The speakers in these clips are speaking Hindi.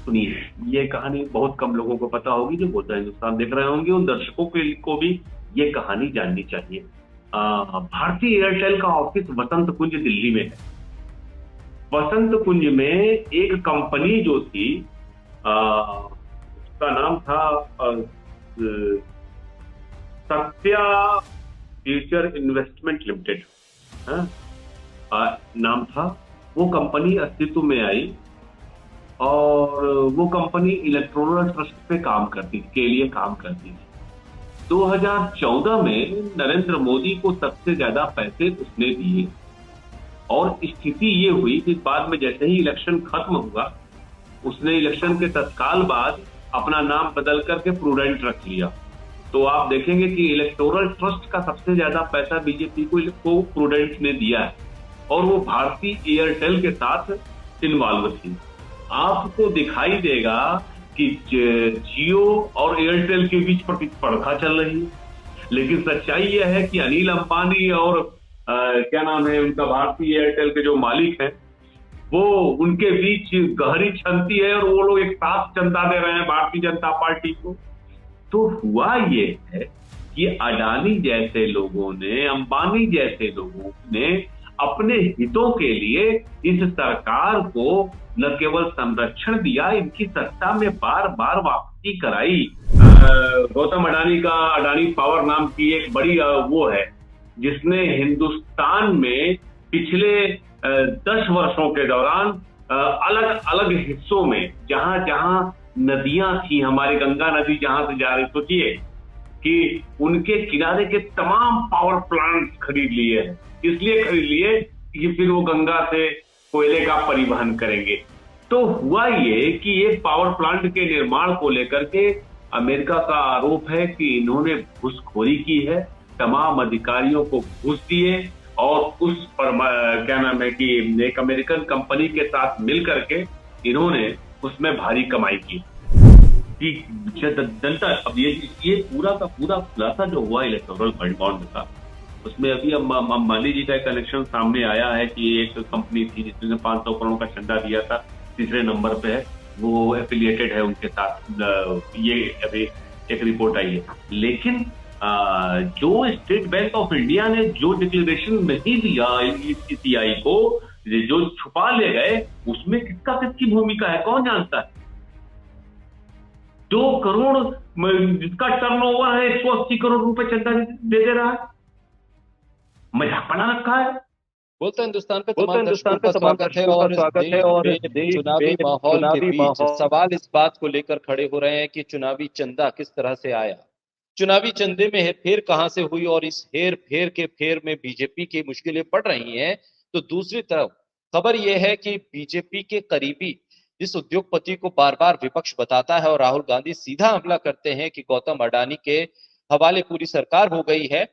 सुनिए, ये कहानी बहुत कम लोगों को पता होगी जो बोलता हिंदुस्तान देख रहे होंगे, उन दर्शकों के को भी ये कहानी जाननी चाहिए। भारतीय एयरटेल का ऑफिस वसंत कुंज दिल्ली में है। वसंत कुंज में एक कंपनी जो थी, उसका नाम था सत्या फ्यूचर इन्वेस्टमेंट लिमिटेड। हाँ, नाम था। वो कंपनी अस्तित्व में आई और वो कंपनी इलेक्टोरल ट्रस्ट पे काम करती के लिए काम करती थी। 2014 में नरेंद्र मोदी को सबसे ज्यादा पैसे उसने दिए और स्थिति ये हुई कि बाद में जैसे ही इलेक्शन खत्म हुआ, उसने इलेक्शन के तत्काल बाद अपना नाम बदल करके प्रूडेंट रख लिया। तो आप देखेंगे कि इलेक्टोरल ट्रस्ट का सबसे ज्यादा पैसा बीजेपी को प्रूडेंट ने दिया है और वो भारतीय एयरटेल के साथ इन्वॉल्व थी। आपको दिखाई देगा कि जियो और एयरटेल के बीच प्रतिस्पर्धा चल रही है, लेकिन सच्चाई यह है कि अनिल अंबानी और क्या नाम है उनका, भारतीय एयरटेल के जो मालिक हैं, वो उनके बीच गहरी छंती है और वो लोग एक साथ चंदा दे रहे हैं भारतीय जनता पार्टी को। तो हुआ ये है कि अडानी जैसे लोगों ने, अंबानी जैसे लोगों ने अपने हितों के लिए इस सरकार को न केवल संरक्षण दिया, इनकी सत्ता में बार बार वापसी कराई। गौतम अडानी का अडानी पावर नाम की एक बड़ी वो है, जिसने हिंदुस्तान में पिछले 10 वर्षों के दौरान अलग अलग हिस्सों में, जहां जहां नदियां थी, हमारी गंगा नदी जहां से जा रही, सोचिए कि उनके किनारे के तमाम पावर प्लांट खरीद लिए हैं। इसलिए खरीद लिए कि फिर वो गंगा से कोयले का परिवहन करेंगे। तो हुआ ये कि ये पावर प्लांट के निर्माण को लेकर के अमेरिका का आरोप है कि इन्होंने घूसखोरी की है, तमाम अधिकारियों को घूस दिए और उस पर क्या नाम है कि एक अमेरिकन कंपनी के साथ मिल करके इन्होंने उसमें भारी कमाई की। जनता, अब ये पूरा का पूरा खुलासा जो हुआ इलेक्टोरल बॉन्ड का, उसमें अभी अंबानी जी का एक कनेक्शन सामने आया है कि एक कंपनी थी जिसने 500 करोड़ का चंदा दिया था, तीसरे नंबर पे है, वो एफिलिएटेड है उनके साथ। ये अभी एक रिपोर्ट आई है। लेकिन जो स्टेट बैंक ऑफ इंडिया ने जो डिक्लेरेशन नहीं दिया सीसीआई को, जो छुपा ले गए, उसमें किसका किसकी भूमिका है कौन जानता है। 2 करोड़ जिसका टर्नओवर है 180 करोड़ रुपए चंदा दे रहा है, मजाक बना रखा है। बोलते हिंदुस्तान पे बोलते तमाम हिंदुस्तान दर्शकों पे का तमाम स्वागत है दर्शकों का और इस स्वागत है देश और में देश चुनावी में माहौल के चुनावी बीच माहौल। सवाल इस बात को लेकर खड़े हो रहे हैं कि चुनावी चंदा किस तरह से आया, चुनावी चंदे में हेरफेर कहां से हुई और इस हेर फेर के फेर में बीजेपी की मुश्किलें बढ़ रही हैं। तो दूसरी तरफ खबर यह है कि बीजेपी के करीबी जिस उद्योगपति को बार बार विपक्ष बताता है और राहुल गांधी सीधा हमला करते हैं कि गौतम अडानी के हवाले पूरी सरकार हो गई है,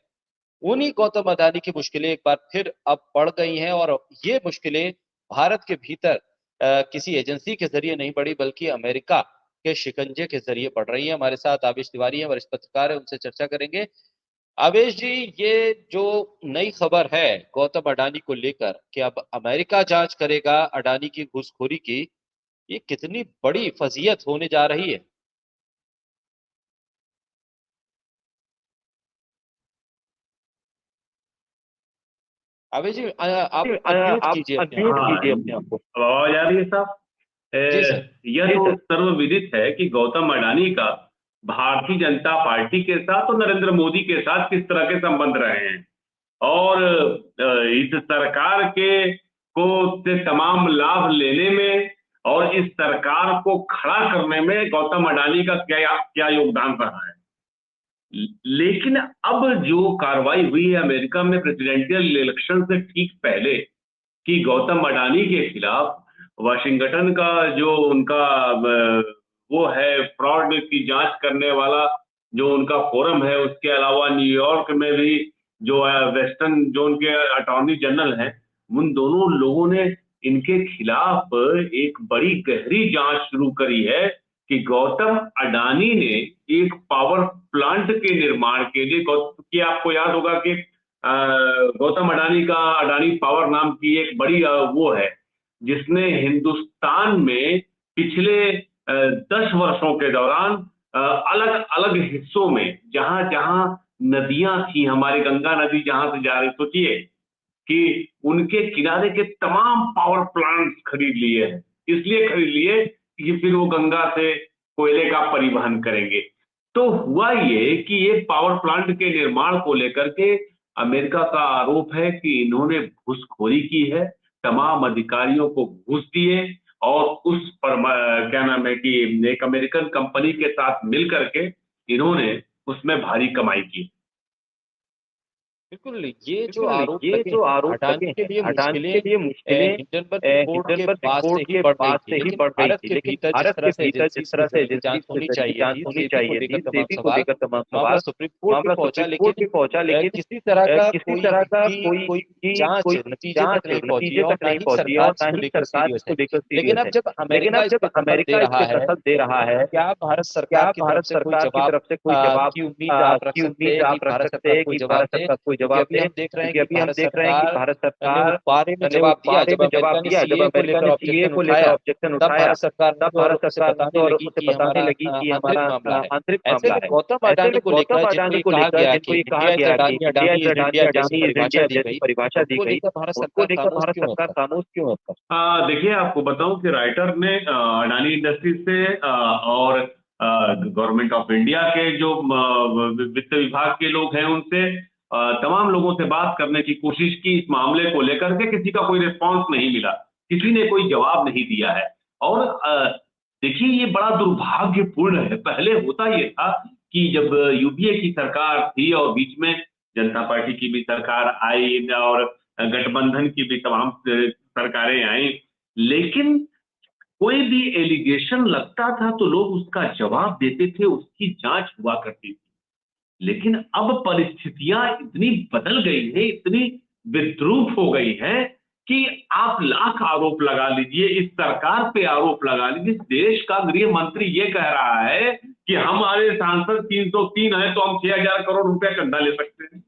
उन्हीं गौतम अडानी की मुश्किलें एक बार फिर अब बढ़ गई हैं। और ये मुश्किलें भारत के भीतर किसी एजेंसी के जरिए नहीं बढ़ी बल्कि अमेरिका के शिकंजे के जरिए बढ़ रही है। हमारे साथ आवेश तिवारी हैं, वरिष्ठ पत्रकार है, उनसे चर्चा करेंगे। आवेश जी, ये जो नई खबर है गौतम अडानी को लेकर कि अब अमेरिका जांच करेगा अडानी की घूसखोरी की, ये कितनी बड़ी फजीयत होने जा रही है? आवेश जी, आप अनम्यूट आप कीजिए अपने आप अनम्यूट को। कीजिए अपने आप को। आवाज आ रही है साहब? जी सर। यह तो सर्वविदित है कि गौतम अडानी का भारतीय जनता पार्टी के साथ और नरेंद्र मोदी के साथ किस तरह के संबंध रहे हैं और इस सरकार के को से तमाम लाभ लेने में और इस सरकार को खड़ा करने में गौतम अडानी का क्या क्या योगदान रहा है। लेकिन अब जो कार्रवाई हुई है अमेरिका में प्रेसिडेंशियल इलेक्शन से ठीक पहले, कि गौतम अडानी के खिलाफ वाशिंगटन का जो उनका वो है फ्रॉड की जांच करने वाला जो उनका फोरम है, उसके अलावा न्यूयॉर्क में भी जो वेस्टर्न जोन के अटॉर्नी जनरल हैं, उन दोनों लोगों ने इनके खिलाफ एक बड़ी गहरी जांच शुरू करी है कि गौतम अडानी ने एक पावर प्लांट के निर्माण के लिए, कि आपको याद होगा कि गौतम अडानी का अडानी पावर नाम की एक बड़ी वो है, जिसने हिंदुस्तान में पिछले 10 वर्षों के दौरान अलग अलग हिस्सों में जहां जहां नदियां थी, हमारी गंगा नदी जहां से जा रही, सोचिए कि उनके किनारे के तमाम पावर प्लांट्स खरीद लिए हैं। इसलिए खरीद लिए कि फिर वो गंगा से कोयले का परिवहन करेंगे। तो हुआ ये कि एक पावर प्लांट के निर्माण को लेकर के अमेरिका का आरोप है कि इन्होंने घूसखोरी की है, तमाम अधिकारियों को घूस दिए और उस पर क्या नाम है कि एक अमेरिकन कंपनी के साथ मिल करके इन्होंने उसमें भारी कमाई की। बिल्कुल, ये जो बिल्कुल, आरोप ये लगे जो हैं, आरोप लगे हटाने के हैं, लिए हटाने मुश्किलें के लिए मुश्किलें हिंडनबर्ग रिपोर्ट के हिंडनबर्ग बाद से रिपोर्ट ही के बढ़ रही बाद थी, से ही लेकिन बढ़ रही भारत थी, के लेकिन भीतर जिस भारत तरह के से भीतर जिस एजेंसीज के तरह से जरिए एजेंसीज जांच के होनी जरिए चाहिए जांच थी, होनी सेबी को चाहिए लेकर थी, तमाम सेबी को सवाल, लेकर तमाम मामला सवाल, सुप्रीम कोर्ट भी मामला पहुंचा, सुप्रीम कोर्ट लेकिन भी पहुंचा, लेकिन किसी तरह का किसी तरह का कोई जांच कोई नतीजे तक जांच नहीं पहुंची नतीजे और तक ना नहीं ही पहुंची सरकार और ना इसको ही लेकर सरकार सीरियस इसको है। लेकर लेकिन सीरियस अब है। जब लेकिन अमेरिका अब इस जब पे दखल दे अमेरिका इस रहा पे है, दखल दे रहा है, क्या भारत क्या सरकार की तरफ भारत से कोई सरकार की जवाब तरफ से कोई जवाब की उम्मीद आप रख की सकते उम्मीद हैं कि आप रख भारत सकते सरकार हैं कोई कि जवाब भारत दे? सरकार कोई क्योंकि जवाब अभी दे? हम देख रहे हैं क्योंकि कि अभी हम भारत देख रहे हैं कि सरकार भारत ने उस सरकार बारे में ने उस जवाब दिया, बारे जब में जवाब अमेरिका ने दिया, जब सीए को अमेरिका लेकर ने सीए ऑब्जेक्शन को लेकर उठाया, ऑब्जेक्शन तब उठाया, भारत सरकार तब ने और भारत उसे सरकार बताने ने और लगी उसे कि बताने हमारा लगी कि आंतरिक हमारा मामला है। आंतरिक ऐसे मामला में है। गौतम ऐसे अडानी में को गौतम लेकर जिनको अडानी ये को कहा लेकर गया कि जिनको ये कहा इंडिया इज गया कि Adani, India Adani is is Adani, India जैसी अडानी इज परिभाषा इंडिया दी जैसी गई, परिभाषा दी उनको गई, लेकर भारत उसको सरकार लेकर खामोश भारत क्यों है सरकार अब तक? खामोश क्यों है अब तक? देखिए, आपको बताऊं कि राइटर ने अडानी इंडस्ट्रीज से और गवर्नमेंट ऑफ इंडिया के जो वित्त विभाग के लोग हैं उनसे तमाम लोगों से बात करने की कोशिश की इस मामले को लेकर के, किसी का कोई रिस्पांस नहीं मिला, किसी ने कोई जवाब नहीं दिया है। और देखिए, ये बड़ा दुर्भाग्यपूर्ण है। पहले होता ये था कि जब यूपीए की सरकार थी और बीच में जनता पार्टी की भी सरकार आई और गठबंधन की भी तमाम सरकारें आई, लेकिन कोई भी एलिगेशन लगता था तो लोग उसका जवाब देते थे, उसकी जांच हुआ करती थी। लेकिन अब परिस्थितियां इतनी बदल गई है, इतनी विद्रूप हो गई है कि आप लाख आरोप लगा लीजिए, इस सरकार पे आरोप लगा लीजिए। देश का गृह मंत्री ये कह रहा है कि हमारे सांसद 303 है तो हम 6,000 करोड़ रुपया चंदा ले सकते हैं,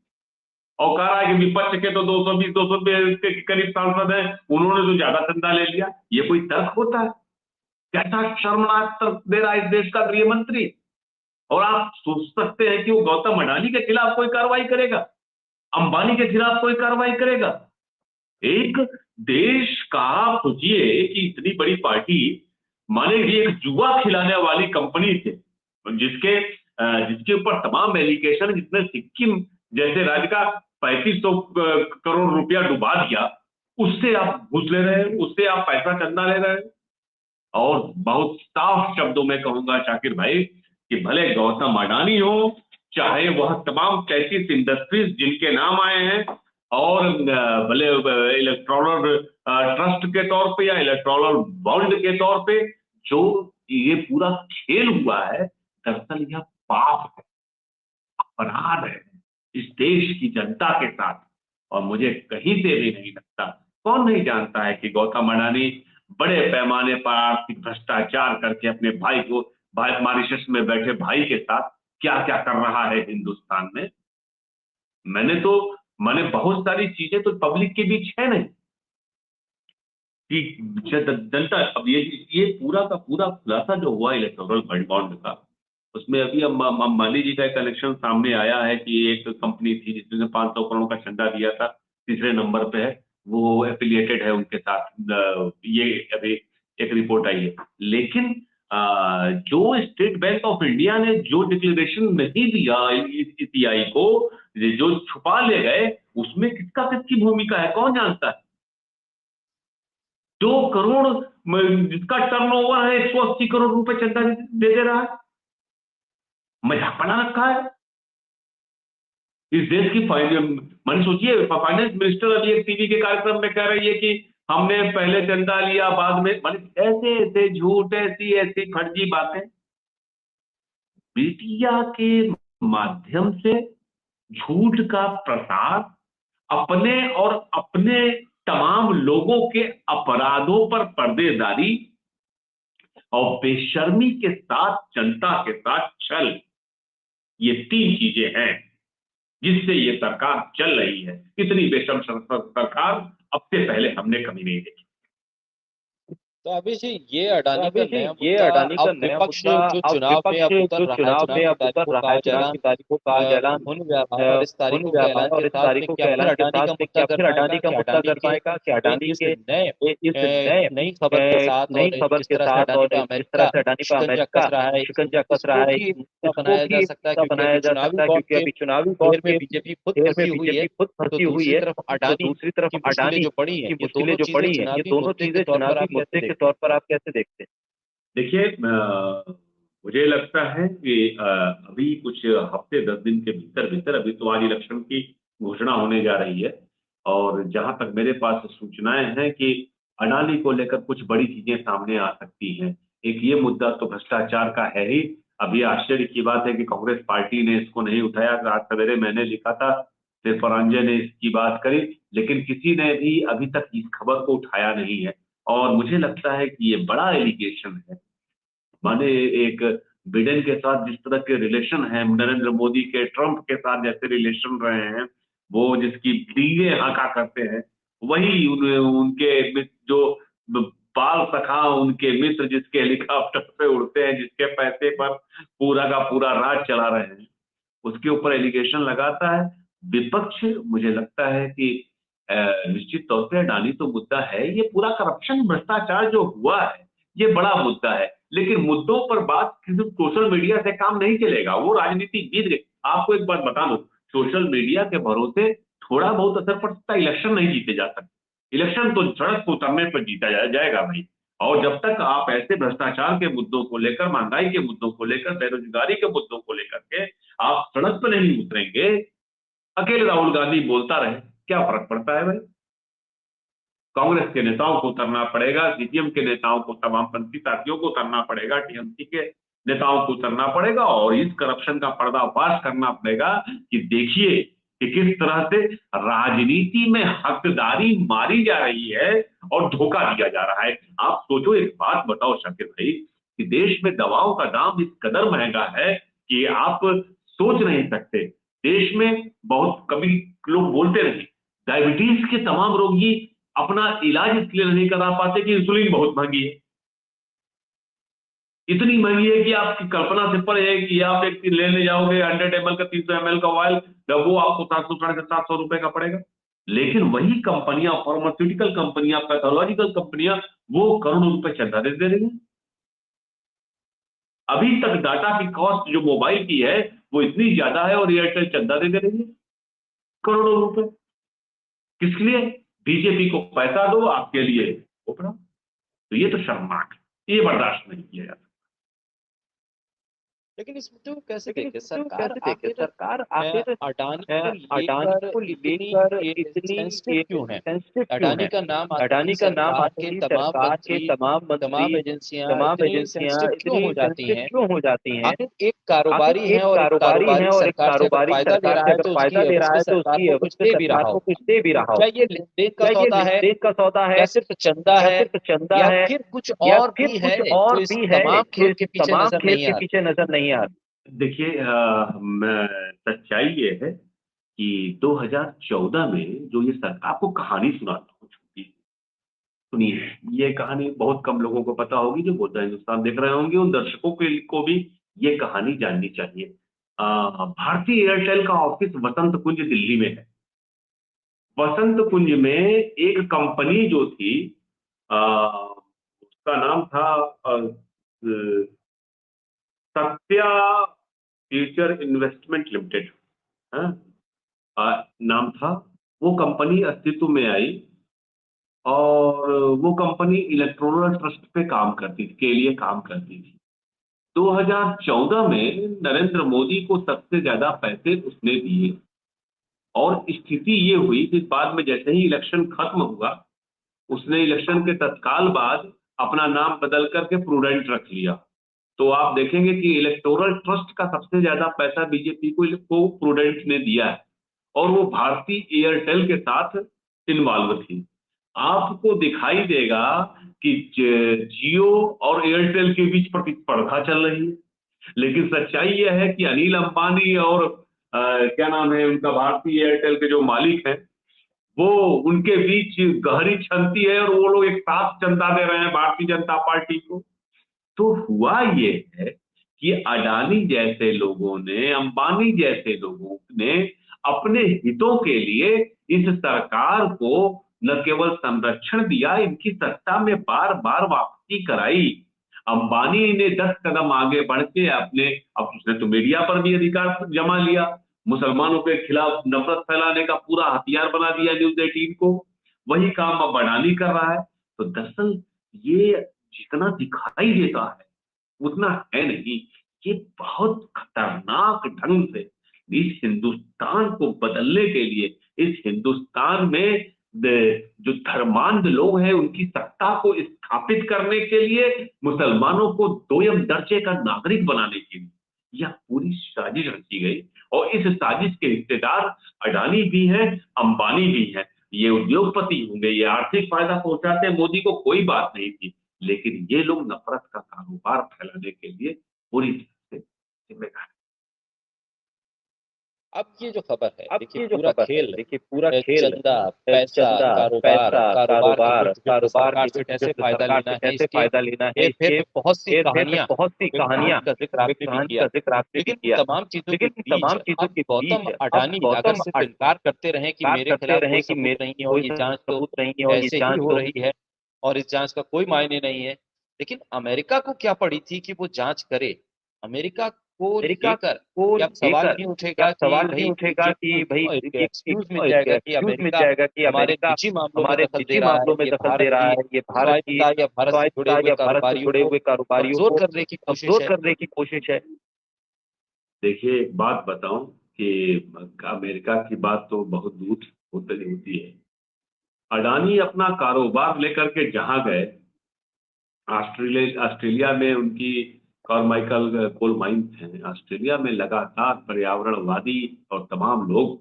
और कह रहा है कि विपक्ष के तो 220-200 के करीब सांसद हैं, उन्होंने तो ज्यादा चंदा ले लिया। ये कोई तर्क होता है? कैसा शर्मनाक तर्क दे रहा है इस देश का गृह मंत्री। और आप सोच सकते हैं कि वो गौतम अडानी के खिलाफ कोई कार्रवाई करेगा, अंबानी के खिलाफ कोई कार्रवाई करेगा? एक देश का सोचिए कि इतनी बड़ी पार्टी, माने ये एक जुआ खिलाने वाली कंपनी थी, जिसके जिसके ऊपर तमाम एलिगेशन, जिसने सिक्किम जैसे राज्य का 3500 करोड़ रुपया डुबा दिया, उससे आप घूस ले रहे हैं, उससे आप पैसा चंदा ले रहे हैं। और बहुत साफ शब्दों में कहूंगा शाकिर भाई कि भले गौतम अडानी हो, चाहे वह तमाम 33 इंडस्ट्रीज जिनके नाम आए हैं, और भले इलेक्ट्रॉनल ट्रस्ट के तौर पे या इलेक्ट्रॉनल बॉन्ड के तौर पे जो ये पूरा खेल हुआ है, दरअसल यह पाप है, अपराध है इस देश की जनता के साथ। और मुझे कहीं से भी नहीं लगता, कौन नहीं जानता है कि गौतम अडानी बड़े पैमाने पर आर्थिक भ्रष्टाचार करके अपने भाई को, भाई मॉरिशस में बैठे भाई के साथ क्या क्या कर रहा है हिंदुस्तान में। मैंने बहुत सारी चीजें तो पब्लिक के बीच है नहीं कि जनता। अब ये पूरा का पूरा खुलासा जो हुआ इलेक्टोरल बॉन्ड का, उसमें अभी अंबानी जी का एक कनेक्शन सामने आया है कि एक कंपनी थी जिसने 500 करोड़ का चंदा दिया था, तीसरे नंबर पे है, वो एफिलिएटेड है उनके साथ। ये अभी एक रिपोर्ट आई है। लेकिन जो स्टेट बैंक ऑफ इंडिया ने जो डिक्लेरेशन नहीं दिया ईसीआई को, जो छुपा ले गए, उसमें किसका किसकी भूमिका है कौन जानता है? 2 करोड़ जिसका टर्नओवर है 180 करोड़ रुपए चंदा दे रहा है, मजाक बना रखा है इस देश की मैंने सोचिए, फाइनेंस मिनिस्टर अभी एक टीवी के कार्यक्रम में कह रही है कि हमने पहले चंदा लिया बाद में, मैंने ऐसे ऐसे झूठ, ऐसी ऐसी फर्जी बातें मीडिया के माध्यम से झूठ का प्रसार, अपने और अपने तमाम लोगों के अपराधों पर पर्देदारी और बेशर्मी के साथ जनता के साथ छल, ये 3 चीजें हैं जिससे ये सरकार चल रही है। इतनी बेशर्म सरकार अब से पहले हमने कभी नहीं देखी। तो अभी जी ये अडानी का नया ये मुद्दा, अडानी का अब नया विपक्ष मुद्दा, जो अब चुनाव में विपक्ष अब उतर जो रहा है, चुनाव चुनाव में की अब तारीखों उतर रहा का है, चुनाव ऐलान की तारीखों का आज ऐलान होने जा रहा है, और इस होने तारीखों जा के रहा है, ऐलान और के इस साथ में तारीखों क्या के फिर ऐलान के अडानी साथ का में मुद्दा क्या फिर गरमाएगा अडानी का कि मुद्दा अडानी के गरमाएगा कि अडानी इस के नए इस नए नई खबर के साथ, नई और खबर जिस के तरह से साथ अडानी और पे जिस तरह अमेरिका से अडानी पर शिकंजा कस अमेरिका रहा है, शिकंजा कस इसको रहा है, भी एक मुद्दा इसको बनाया जा भी सकता है, मुद्दा क्योंकि अभी बनाया जा चुनावी सकता है, दौर क्योंकि के अभी चुनावी दौर फेर में के बीजेपी खुद फेर में फंसी हुई है। बीजेपी खुद तो फंसी हुई दूसरी है। तरफ तो अडानी दूसरी तरफ की मुश्किलें अडानी जो पड़ी हैं, की ये मुश्किलें दोनों जो चीजें पड़ी हैं, ये चुनावी दोनों मुद्दे के चीजें तौर पर चुनावी आप कैसे मुद्दे के देखते तौर हैं? पर आप कैसे देखते हैं? देखिए, मुझे लगता है कि अभी कुछ हफ्ते 10 दिन के भीतर भीतर, अभी तो आज इलेक्शन की घोषणा होने जा रही है, और जहां तक मेरे पास सूचनाएं हैं कि अडानी को लेकर कुछ बड़ी चीजें सामने आ सकती हैं। एक ये मुद्दा तो भ्रष्टाचार का है ही। अभी आश्चर्य की बात है कि कांग्रेस पार्टी ने इसको नहीं उठाया। आज सवेरे मैंने लिखा था, फिर परांजय ने इसकी बात करी, लेकिन किसी ने भी अभी तक इस खबर को उठाया नहीं है। और मुझे लगता है कि ये बड़ा एलिगेशन है। माने एक बिडेन के साथ जिस तरह के रिलेशन है, नरेंद्र मोदी के ट्रंप के साथ जैसे रिलेशन रहे हैं, वो जिसकी डींगे हाका करते हैं, वही उनके जो बाल सखा, उनके मित्र जिसके हेलीकॉप्टर पे उड़ते हैं, जिसके पैसे पर पूरा का पूरा राज चला रहे हैं, उसके ऊपर एलिगेशन लगाता है विपक्ष। मुझे लगता है कि निश्चित तौर पे अडानी तो मुद्दा है, ये पूरा करप्शन भ्रष्टाचार जो हुआ है, ये बड़ा मुद्दा है। लेकिन मुद्दों पर बात सिर्फ सोशल मीडिया से काम नहीं चलेगा, वो राजनीति जीत गई। आपको एक बात बता दो, सोशल मीडिया के भरोसे थोड़ा बहुत असर पड़ सकता है, इलेक्शन नहीं जीते जा सकते। इलेक्शन तो सड़क को उतरने पर जीता जाएगा भाई। और जब तक आप ऐसे भ्रष्टाचार के मुद्दों को लेकर, महंगाई के मुद्दों को लेकर, बेरोजगारी के मुद्दों को लेकर के आप सड़क पर नहीं उतरेंगे, अकेले राहुल गांधी बोलता रहे, क्या फर्क पड़ता है भाई? कांग्रेस के नेताओं को उतरना पड़ेगा, सीपीएम के नेताओं को, वामपंथी साथियों को उतरना पड़ेगा, टीएमसी के नेताओं को उतरना पड़ेगा, और इस करप्शन का पर्दाफाश करना पड़ेगा कि देखिए कि किस तरह से राजनीति में हकदारी मारी जा रही है और धोखा दिया जा रहा है। आप सोचो, एक बात बताओ शाकिर भाई, कि देश में दवाओं का दाम इस कदर महंगा है कि आप सोच नहीं सकते। देश में बहुत, कभी लोग बोलते नहीं, डायबिटीज के तमाम रोगी अपना इलाज इसलिए नहीं करा पाते कि इंसुलिन बहुत महंगी है। इतनी महंगी है कि आपकी कल्पना से परे है कि आप एक लेने जाओगे 100 ml का, 300 ml का ऑयल, जब वो आपको 700, 750 रुपए का पड़ेगा। लेकिन वही कंपनियां, फार्मास्यूटिकल कंपनियां, पैथोलॉजिकल कंपनियां, वो करोड़ों रुपए चंदा दे रही है। अभी तक डाटा की कॉस्ट जो मोबाइल की है वो इतनी ज्यादा है, और एयरटेल चंदा दे रही है करोड़ों रुपए। किस लिए? बीजेपी को पैसा दो, आपके लिए ओपरा। तो ये तो शर्मनाक है, ये बर्दाश्त नहीं किया जाता। लेकिन इस मुद्दे को कैसे लेकिन देखें? इसको सरकार कैसे देखें? आखिर सरकार आखिर अडानी अडानी को को लेकर लेकर इतनी इतनी सेंसिटिव क्यों है? सेंसिटिव क्यों अडानी है? का नाम आते अडानी ही का नाम सरकार आते के ही तमाम सरकार के मंत्री, तमाम तमाम मंत्री, एजेंसियां तमाम इतनी एजेंसियां सेंसिटिव क्यों इतनी हो जाती सेंसिटिव हैं? क्यों हो जाती हैं? आखिर एक आखिर कारोबारी है, एक और एक कारोबारी है, कारोबारी और एक सरकार से अगर कारोबारी फायदा ले सरकार रहा से है अगर तो उसकी फायदा ले एवज रहा पे है तो सरकार उसकी को एवज कुछ पे दे भी सरकार रहा को होगा। कुछ दे भी रहा क्या होगा। ये लेन-देन का क्या ये सौदा है, लेन-देन का सौदा है, या सिर्फ चंदा या है, सिर्फ चंदा या है, फिर कुछ या और फिर भी है कुछ जो और इस भी है तमाम जो खेल इस के पीछे तमाम नजर खेल नहीं के आ रहा? पीछे नजर नहीं आ रहा? देखिए, सच्चाई ये है कि 2014 में जो ये सरकार, आपको कहानी सुनाता हूँ छोटी सी, सुनिए। ये कहानी बहुत कम लोगों को पता होगी, जो बोलता हिंदुस्तान देख रहे होंगे, उन दर्शकों के को भी ये कहानी जाननी चाहिए। भारतीय एयरटेल का ऑफिस वसंत कुंज दिल्ली में है। वसंत कुंज में एक कंपनी जो थी, उसका नाम था सत्या फ्यूचर इन्वेस्टमेंट लिमिटेड, हाँ, नाम था। वो कंपनी अस्तित्व में आई, और वो कंपनी इलेक्टोरल ट्रस्ट पे काम करती थी, के लिए काम करती थी। 2014 में नरेंद्र मोदी को सबसे ज्यादा पैसे उसने दिए, और स्थिति ये हुई कि बाद में जैसे ही इलेक्शन खत्म हुआ, उसने इलेक्शन के तत्काल बाद अपना नाम बदल करके प्रूडेंट रख लिया। तो आप देखेंगे कि इलेक्टोरल ट्रस्ट का सबसे ज्यादा पैसा बीजेपी को प्रूडेंट ने दिया है, और वो भारतीय एयरटेल के साथ इन्वॉल्व थी। आपको दिखाई देगा कि जियो और एयरटेल के बीच प्रतिस्पर्धा चल रही है, लेकिन सच्चाई यह है कि अनिल अंबानी और क्या नाम है उनका, भारतीय एयरटेल के जो मालिक हैं, वो उनके बीच गहरी छनती है और वो लोग एक साथ चंदा दे रहे हैं भारतीय जनता पार्टी को। तो हुआ ये है कि अडानी जैसे लोगों ने, अंबानी जैसे लोगों ने अपने हितों के लिए इस सरकार को न केवल संरक्षण दिया, इनकी सत्ता में बार बार वापसी कराई। अंबानी ने 10 कदम आगे बढ़ के अपने, अब उसने तो मीडिया पर भी अधिकार जमा लिया, मुसलमानों के खिलाफ नफरत फैलाने का पूरा हथियार बना दिया न्यूज 18 को। वही काम अब अडानी कर रहा है। तो दरअसल ये जितना दिखाई देता है उतना है नहीं। ये बहुत खतरनाक ढंग से इस हिंदुस्तान को बदलने के लिए, इस हिंदुस्तान में जो धर्मांध लोग हैं उनकी सत्ता को स्थापित करने के लिए, मुसलमानों को दोयम दर्जे का नागरिक बनाने के लिए यह पूरी साजिश रची गई। और इस साजिश के हिस्सेदार अडानी भी हैं, अंबानी भी हैं। ये उद्योगपति होंगे, ये आर्थिक फायदा पहुंचाते हैं, मोदी को कोई बात नहीं थी, लेकिन ये लोग नफरत का कारोबार फैलाने के लिए पूरी तरह से जिम्मेदार। अब ये जो खबर है, अब देखिए ये जो पूरा खबर है, खेल देखिए पूरा खेल चंदा, पैसा, चंदा, कारोबार, पैसा, कारोबार कारोबार, की वजह से कारोबार सरकार की से वजह कैसे से फायदा सरकार लेना से है, कैसे इसके फायदा लेना है, हेर-फेर इसके में बहुत सी हेर-फेर में कहानियां, बहुत सी एक कहानियां, कहानी का जिक्र आपने भी कहानी किया। का जिक्र आपने भी लेकिन किया। इन तमाम चीजों के लेकिन इन तमाम बीच चीजों अब के गौतम बीच अब अडानी अगर गौतम सिर्फ इनकार करते रहे कि मेरे करते खिलाफ रहे कोई कि सबूत मेरे नहीं है और कोई ये जांच तो सबूत नहीं है और ये ऐसे ही जांच हो तो रही है और इस जांच का कोई मायने नहीं है। लेकिन अमेरिका को क्या पड़ी थी कि वो जांच करे? अमेरिका को अमेरिका लेकर को क्या सवाल लेकर नहीं क्या उठेगा कि सवाल भाई नहीं उठेगा ये कि भाई एक एक एक्सक्यूज मिल जाएगा कि एक्सक्यूज मिल अमेरिका जाएगा कि हमारे अमेरिका निजी मामलों में हमारे दखल दे निजी रहा मामलों है, में ये दखल भारत दे रहा की है, ये भारत की स्वायत्तता या भारत से जुड़े स्वायत्तता हुए या भारत से कारोबारियों जुड़े को हुए कारोबारियों कमजोर को करने की कोशिश कमजोर है। करने की कोशिश है। देखिए, एक बात बताऊं कि अमेरिका की बात तो बहुत दूर होती है। अडानी अपना कारोबार लेकर के जहां गए, ऑस्ट्रेलिया में उनकी कार्माइकल कोल माइंस हैं। ऑस्ट्रेलिया में लगातार पर्यावरणवादी और तमाम लोग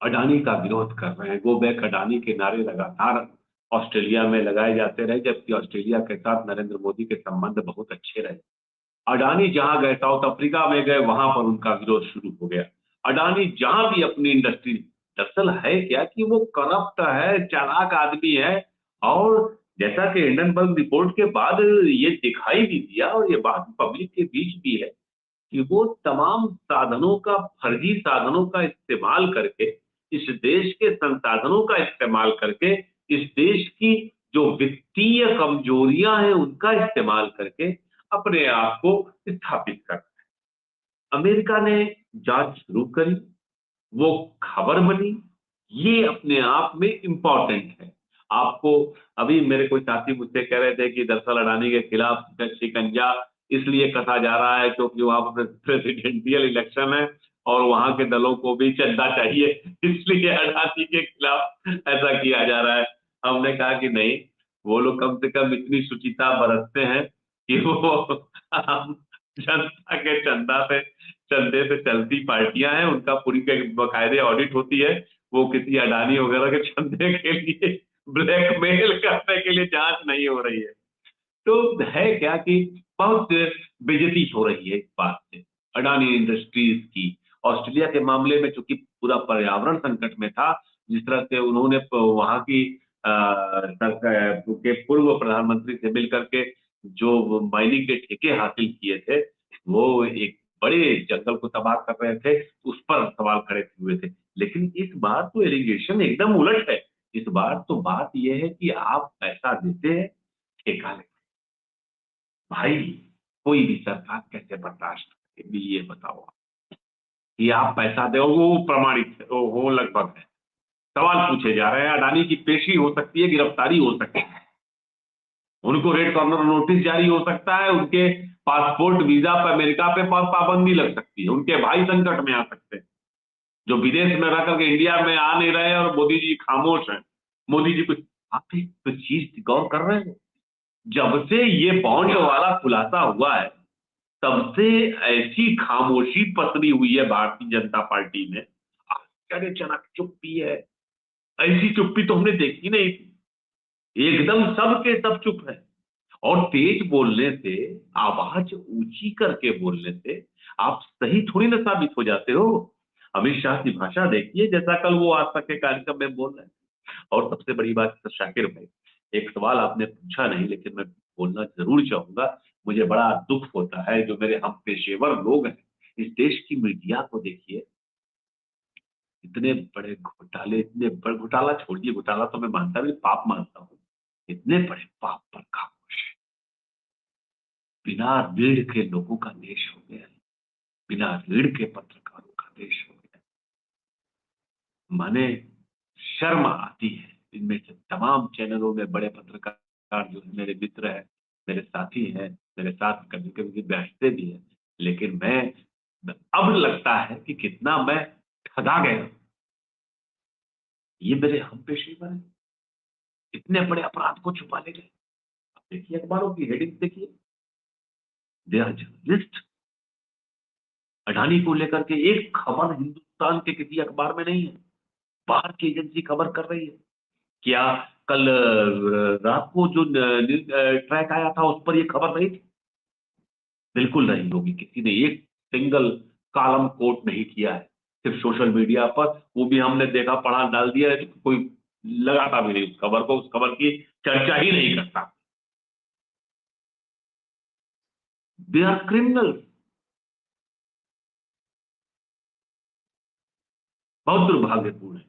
अडानी का विरोध कर रहे हैं। गो बैक अडानी के नारे लगातार ऑस्ट्रेलिया में लगाए जाते रहे, जबकि ऑस्ट्रेलिया के साथ नरेंद्र मोदी के संबंध बहुत अच्छे रहे। अडानी जहां गए, साउथ अफ्रीका में गए, वहां पर उनका विरोध शुरू हो गया। अडानी जहां भी अपनी इंडस्ट्री, दरअसल है क्या कि वो करप्ट है, चालाक आदमी है। और जैसा कि हिंडनबर्ग रिपोर्ट के बाद ये दिखाई भी दिया और ये बात पब्लिक के बीच भी है कि वो तमाम साधनों का, फर्जी साधनों का इस्तेमाल करके, इस देश के संसाधनों का इस्तेमाल करके, इस देश की जो वित्तीय कमजोरियां हैं उनका इस्तेमाल करके अपने आप को स्थापित कर। अमेरिका ने जांच शुरू करी, वो खबर बनी, ये अपने आप में इंपॉर्टेंट है। आपको अभी मेरे कोई साथी मुझसे कह रहे थे कि दरअसल अडानी के खिलाफ शिकंजा इसलिए कसा जा रहा है क्योंकि वहां पर प्रेसिडेंशियल इलेक्शन है और वहां के दलों को भी चंदा चाहिए, इसलिए अडानी के खिलाफ ऐसा किया जा रहा है। हमने कहा कि नहीं, वो लोग कम से कम इतनी शुचिता बरतते हैं कि वो आम जनता के चंदे से चलती पार्टियां हैं, उनका पूरी का बकायदे ऑडिट होती है। वो किसी अडानी वगैरह के चंदे के लिए ब्लैकमेल करने के लिए जांच नहीं हो रही है। तो है क्या कि बहुत बेइज्जती हो रही है इस बात से अडानी इंडस्ट्रीज की। ऑस्ट्रेलिया के मामले में चूंकि पूरा पर्यावरण संकट में था, जिस तरह से उन्होंने वहां की के पूर्व प्रधानमंत्री से मिलकर के जो माइनिंग के ठेके हासिल किए थे, वो एक बड़े जंगल को तबाह कर रहे थे, उस पर सवाल खड़े हुए थे। लेकिन इस बार तो एलिगेशन एकदम उलट है। इस बार तो बात यह है कि आप पैसा देते हैं, ठेका लेते हैं। भाई, कोई भी सरकार कैसे बर्दाश्त करेगी, ये बताओ आप। कि आप पैसा दो, वो प्रमाणित हो लगभग है। सवाल पूछे जा रहे हैं, अडानी की पेशी हो सकती है, गिरफ्तारी हो सकती है, उनको रेड कॉर्नर नोटिस जारी हो सकता है, उनके पासपोर्ट वीजा पर अमेरिका पे पाबंदी लग सकती है, उनके भाई संकट में आ सकते हैं जो विदेश में रह करके इंडिया में आ नहीं रहे और मोदी जी खामोश हैं। मोदी जी कुछ, आप एक तो चीज गौर कर रहे हैं, जब से ये बॉन्ड वाला खुलासा हुआ है तब से ऐसी खामोशी पसरी हुई है भारतीय जनता पार्टी में, आश्चर्यजनक चुप्पी है। ऐसी चुप्पी तो हमने देखी नहीं थी। एकदम सब के सब चुप है। और तेज बोलने से, आवाज ऊंची करके बोलने से आप सही थोड़ी ना साबित हो जाते हो। अमित शाह की भाषा देखिए, जैसा कल वो आज तक के कार्यक्रम में बोल रहे हैं। और सबसे बड़ी बात सर शाकिर भाई, एक सवाल आपने पूछा नहीं लेकिन मैं बोलना जरूर चाहूंगा। मुझे बड़ा दुख होता है जो मेरे हम पेशेवर लोग हैं, इस देश की मीडिया को देखिए, इतने बड़े घोटाले, इतने बड़े घोटाला छोड़िए, घोटाला तो मैं मानता भी पाप मानता हूँ, इतने बड़े पाप पर खामोश है। बिना रीढ़ के लोगों का देश हो गया है, बिना रीढ़ के पत्रकारों का देश हो गया है। माने शर्म आती है। इनमें से तमाम चैनलों में बड़े पत्रकार जो मेरे मित्र हैं, मेरे साथी हैं, मेरे साथ कभी कभी बैठते भी हैं, लेकिन मैं अब लगता है कि कितना मैं ठगा गया। ये मेरे हम पेशेवर हैं, इतने बड़े अपराध को छुपा ले गए। अब देखिए अखबारों की हेडिंग देखिए, दे आर जर्नलिस्ट। अडानी को लेकर के एक खबर हिंदुस्तान के किसी अखबार में नहीं है, बाहर की एजेंसी खबर कर रही है। क्या कल रात को जो ट्रैक आया था उस पर ये खबर नहीं थी? बिल्कुल नहीं होगी। किसी ने एक सिंगल कॉलम कोट नहीं किया है, सिर्फ सोशल मीडिया पर, वो भी हमने देखा पढ़ा डाल दिया है, तो कोई लगाता भी नहीं उस खबर को, उस खबर की चर्चा ही नहीं करता। They are criminal. बहुत दुर्भाग्यपूर्ण है।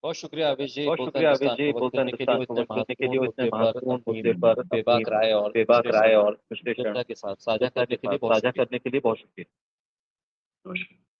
बहुत शुक्रिया अविश जी, बहुत बोलता शुक्रिया अविश हिंदुस्तान जी, को वक्त बोलता देने के लिए, हिंदुस्तान को इतने वक्त देने के लिए, महत्वपूर्ण इतने मुद्दे पर महत्वपूर्ण अपनी मुद्दे पर बेबाक राय और बेबाक विश्लेषण राय और विश्लेषण जनता के साथ साझा करने के लिए बहुत साझा शुक्रिया। करने के लिए बहुत शुक्रिया। नमस्कार।